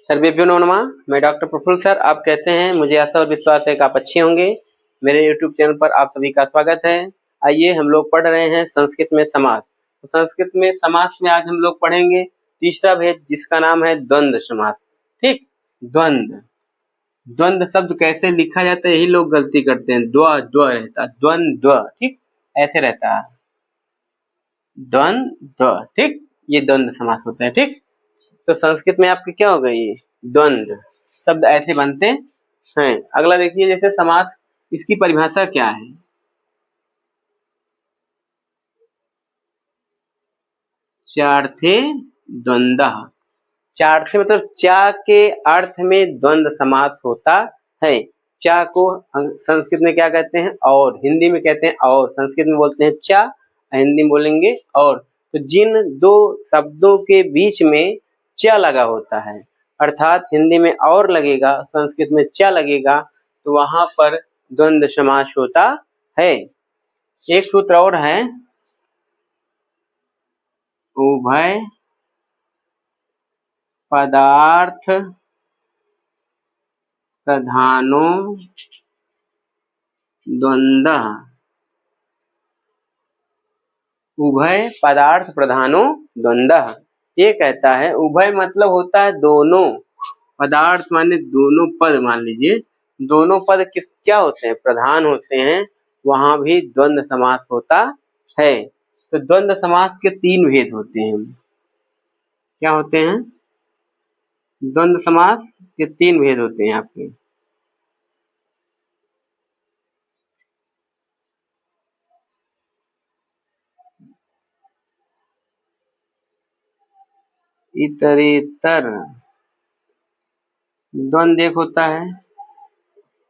सर्वेभ्यो नमो नमः। मैं doctor Praful sir. आप कहते हैं, मुझे आशा और विश्वास है कि आप अच्छे होंगे। मेरे यूट्यूब चैनल पर आप सभी का स्वागत है। आइए हम लोग पढ़ रहे हैं संस्कृत में समास। तो संस्कृत में समास में आज हम लोग पढ़ेंगे तीसरा भेद, जिसका नाम है द्वंद्व समास। ठीक, द्वंद्व। द्वंद्व शब्द कैसे लिखा जाता है, यही लोग गलती करते हैं। द्व द्व रहता है, द्वंद्व, ठीक ऐसे रहता है, द्वंद्व। ठीक, ये द्वंद्व समास होता है। ठीक, तो संस्कृत में आपके क्या हो गई, द्वंद्व शब्द ऐसे बनते हैं। अगला देखिए, जैसे समास, इसकी परिभाषा क्या है। चार्थे द्वंद्वः। चार्थे मतलब चा के अर्थ में द्वंद्व समास होता है। चा को संस्कृत में क्या कहते हैं, और। हिंदी में कहते हैं और, संस्कृत में बोलते हैं चा, हिंदी में बोलेंगे और। तो जिन दो शब्दों के बीच में च लगा होता है, अर्थात हिंदी में और लगेगा, संस्कृत में च लगेगा, तो वहां पर द्वंद्व समास होता है। एक सूत्र और है, उभय पदार्थ प्रधानो द्वंद्वः। उभय पदार्थ प्रधानो द्वंद्वः, ये कहता है उभय मतलब होता है दोनों, पदार्थ माने दोनों पद, मान लीजिए दोनों पद किस क्या होते हैं, प्रधान होते हैं, वहां भी द्वंद्व समास होता है। तो द्वंद्व समास के तीन भेद होते हैं। क्या होते हैं, द्वंद्व समास के तीन भेद होते हैं आपके। इतरेतर द्वंद्व एक होता है,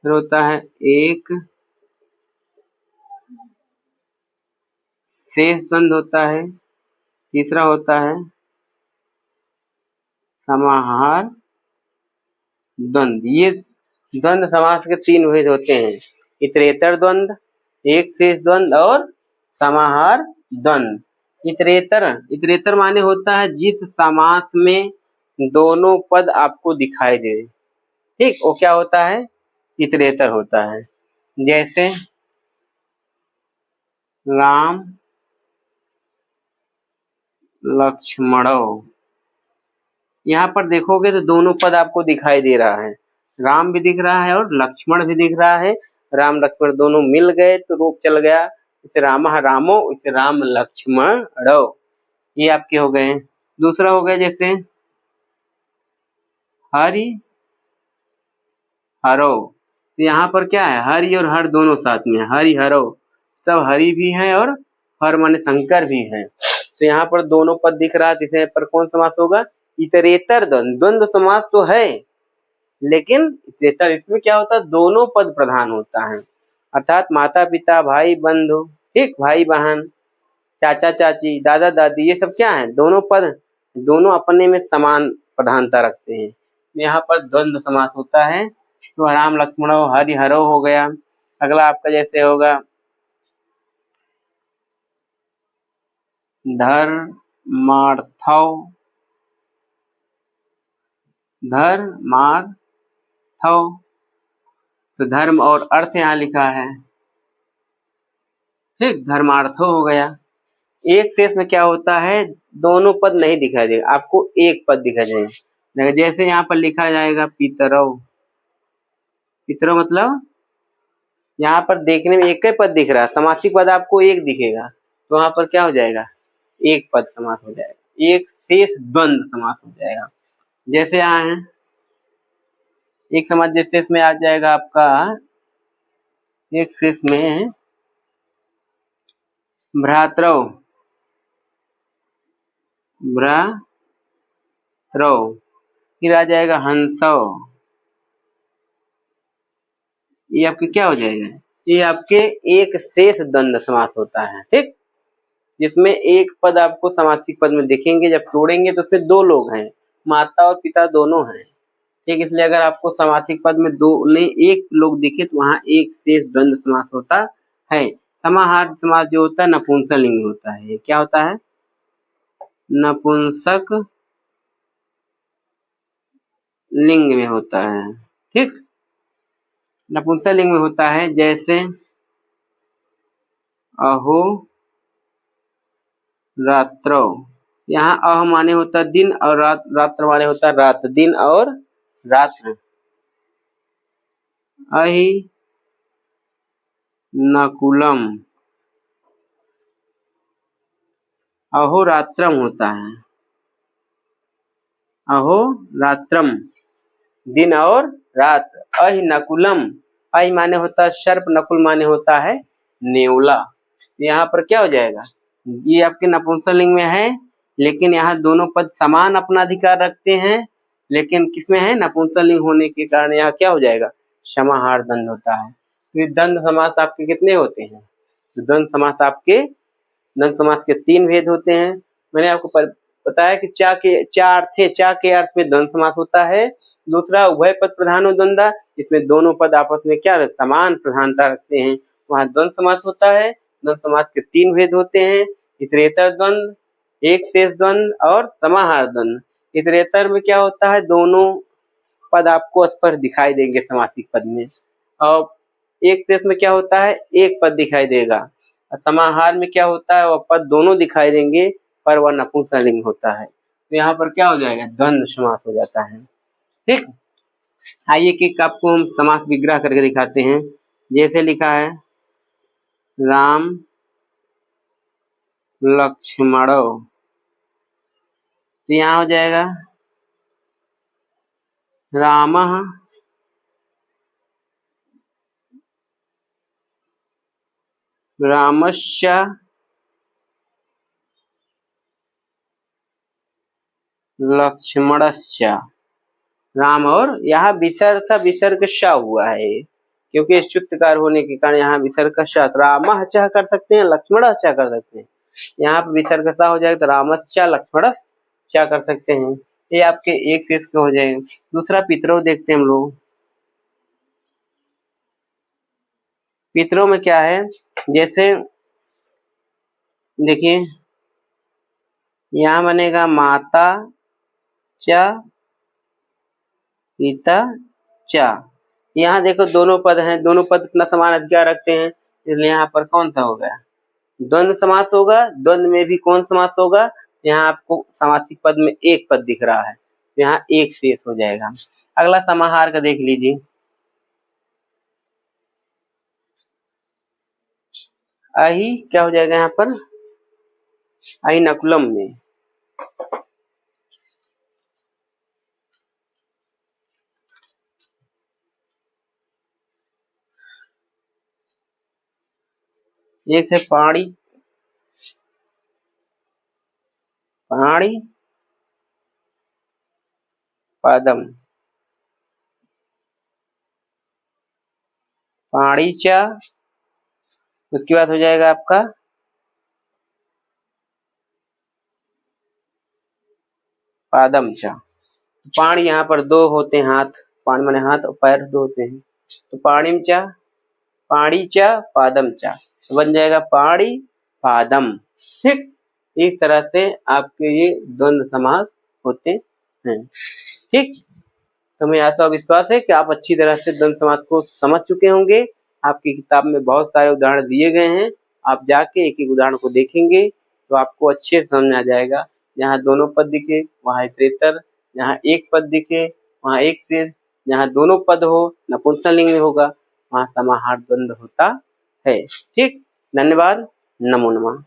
फिर होता है एक शेष द्वंद्व होता है, तीसरा होता है समाहार द्वंद्व। ये द्वंद्व समास के तीन भेद होते हैं, इतरेतर द्वंद्व, एक शेष द्वंद्व और समाहार द्वंद्व। इतरेतर, इतरेतर माने होता है जिस समास में दोनों पद आपको दिखाई दे, ठीक, वो क्या होता है, इतरेतर होता है। जैसे राम लक्ष्मणो, यहाँ पर देखोगे तो दोनों पद आपको दिखाई दे रहा है, राम भी दिख रहा है और लक्ष्मण भी दिख रहा है। राम लक्ष्मण दोनों मिल गए तो रूप चल गया, इसे रामः रामो, इसे राम लक्ष्मणो, ये आपके हो गए। दूसरा हो गया जैसे हरि हरो, तो यहाँ पर क्या है, हरि और हर दोनों साथ में है, हरि हरो, सब हरि भी है और हर माने शंकर भी है। तो यहाँ पर दोनों पद दिख रहा है, तीसरे पर कौन समास होगा, इतरेतर द्वंद्व। द्वंद्व समास तो है, लेकिन इतरेतर इसमें क्या होता है, दोनों पद प्रधान होता है, अर्थात माता पिता, भाई बंधु, ठीक, भाई बहन, चाचा चाची, दादा दादी, ये सब क्या है, दोनों पद, दोनों अपने में समान प्रधानता रखते हैं। यहाँ पर द्वंद्व समास होता है। तो राम लक्ष्मणो हरि हरो हो गया। अगला आपका जैसे होगा धर्मार्थौ, धर्मार्थौ, तो धर्म और अर्थ यहाँ लिखा है, ठीक, धर्मार्थो हो गया। एक शेष में क्या होता है, दोनों पद नहीं दिखाई देगा, आपको एक पद दिखाई देगा। जैसे यहाँ पर लिखा जाएगा पितरौ, पितरौ मतलब यहाँ पर देखने में एक ही पद दिख रहा है, समासिक पद आपको एक दिखेगा, तो वहां पर क्या हो जाएगा, एक पद समास हो जाएगा, एक शेष द्वंद्व समास हो जाएगा। जैसे यहाँ है एक समास, जैसे इसमें आ जाएगा आपका एक शेष में भ्रातरौ, भ्रातरौ, फिर आ जाएगा हंसौ, ये आपके क्या हो जाएगा, ये आपके एक शेष द्वंद्व समास होता है, ठीक, जिसमें एक पद आपको समासिक पद में दिखेंगे, जब तोड़ेंगे तो उसमें दो लोग हैं, माता और पिता दोनों हैं, ठीक, इसलिए अगर आपको समासिक पद में दो नहीं एक लोग दिखे तो वहां एक शेष द्वंद्व समास होता है। समाहार समास जो होता है नपुंसक लिंग होता है, क्या होता है, नपुंसक लिंग में होता है। ठीक, नपुंसकलिंग में होता है, जैसे अहो रात्रौ। यहाँ अह माने होता है दिन और रात्र माने होता है रात, दिन और रात्र। अहि नकुलम, अहोरात्रम होता है, अहोरात्रम दिन और रात। अहि नकुलम, अहि माने होता है सर्प, नकुल माने होता है नेवला। यहाँ पर क्या हो जाएगा, ये आपके नपुंसकलिंग में है, लेकिन यहाँ दोनों पद समान अपना अधिकार रखते हैं, लेकिन किसमें है, नपुंसकलिंग होने के कारण यहाँ क्या हो जाएगा, समाहार दंड होता है। फिर द्वंद्व समास आपके कितने होते हैं, द्वंद्व समास आपके, द्वंद्व समास के 3 भेद होते हैं। मैंने आपको बताया कि चा के अर्थ में द्वंद्व समास होता है। दूसरा उभय पद प्रधानो द्वंद्व, इसमें दोनों पद आपस में क्या समान प्रधानता रखते हैं, वहां द्वंद्व समास होता है। द्वंद्व समास के 3 भेद होते हैं, इतरेतर द्वंद्व, एक शेष द्वंद्व और समाहार द्वंद्व। इतरेतर में क्या होता है, दोनों पद आपको स्पष्ट दिखाई देंगे समासिक पद में, और एक शेष में क्या होता है, एक पद दिखाई देगा। समाहार में क्या होता है, वह पद दोनों दिखाई देंगे पर वह नपुंसकलिंग होता है। तो यहाँ पर क्या हो जाएगा, द्वंद्व समास हो जाता है। ठीक, आइए कि आपको हम समास विग्रह करके दिखाते हैं। जैसे लिखा है राम लक्ष्मणो, तो यहाँ हो जाएगा रामः रामस्य लक्ष्मणस्य। राम, और यहाँ विसर्ग था, विसर्ग श हुआ है, क्योंकि च्युतकार होने के कारण यहाँ विसर्ग का श, रामः च कर सकते हैं, लक्ष्मणः च कर सकते हैं। यहाँ पर विसर्ग सा हो जाएगा तो रामस्य लक्ष्मणः च कर सकते हैं। ये आपके एक शेष के हो जाएंगे। दूसरा पितरों देखते हैं हम लोग। पितरों में क्या है, जैसे देखिए यहाँ बनेगा माता च पिता च। यहाँ देखो दोनों पद हैं, दोनों पद अपना समान अधिकार रखते हैं, इसलिए यहाँ पर कौन सा हो गया, द्वंद्व समास होगा। द्वंद्व में भी कौन समास होगा, यहाँ आपको समासिक पद में एक पद दिख रहा है, यहाँ एक शेष हो जाएगा। अगला समाहार का देख लीजिए, अहि क्या हो जाएगा यहाँ पर, अहि नकुलम में एक है पाणी, पाणी पादम, पाणी च, उसके बाद हो जाएगा आपका पादम च। पाणी यहाँ पर दो होते हैं हाथ, पाणी माने हाथ और पैर दो होते हैं, तो पाणिम च, पाणी च पादम च, तो बन जाएगा पाणी पादम। ठीक, इस तरह से आपके ये द्वंद्व समास होते हैं। ठीक, तो मुझे आशा विश्वास है कि आप अच्छी तरह से द्वंद्व समास को समझ चुके होंगे। आपकी किताब में बहुत सारे उदाहरण दिए गए हैं, आप जाके एक एक उदाहरण को देखेंगे तो आपको अच्छे से समझ में आ जाएगा। जहाँ दोनों पद दिखे वहाँ इतरेतर, जहाँ एक पद दिखे वहाँ एक शेष, जहाँ दोनों पद हो नपुंसकलिंग में होगा वहाँ समाहार द्वंद्व होता है। ठीक, धन्यवाद, नमो नमः।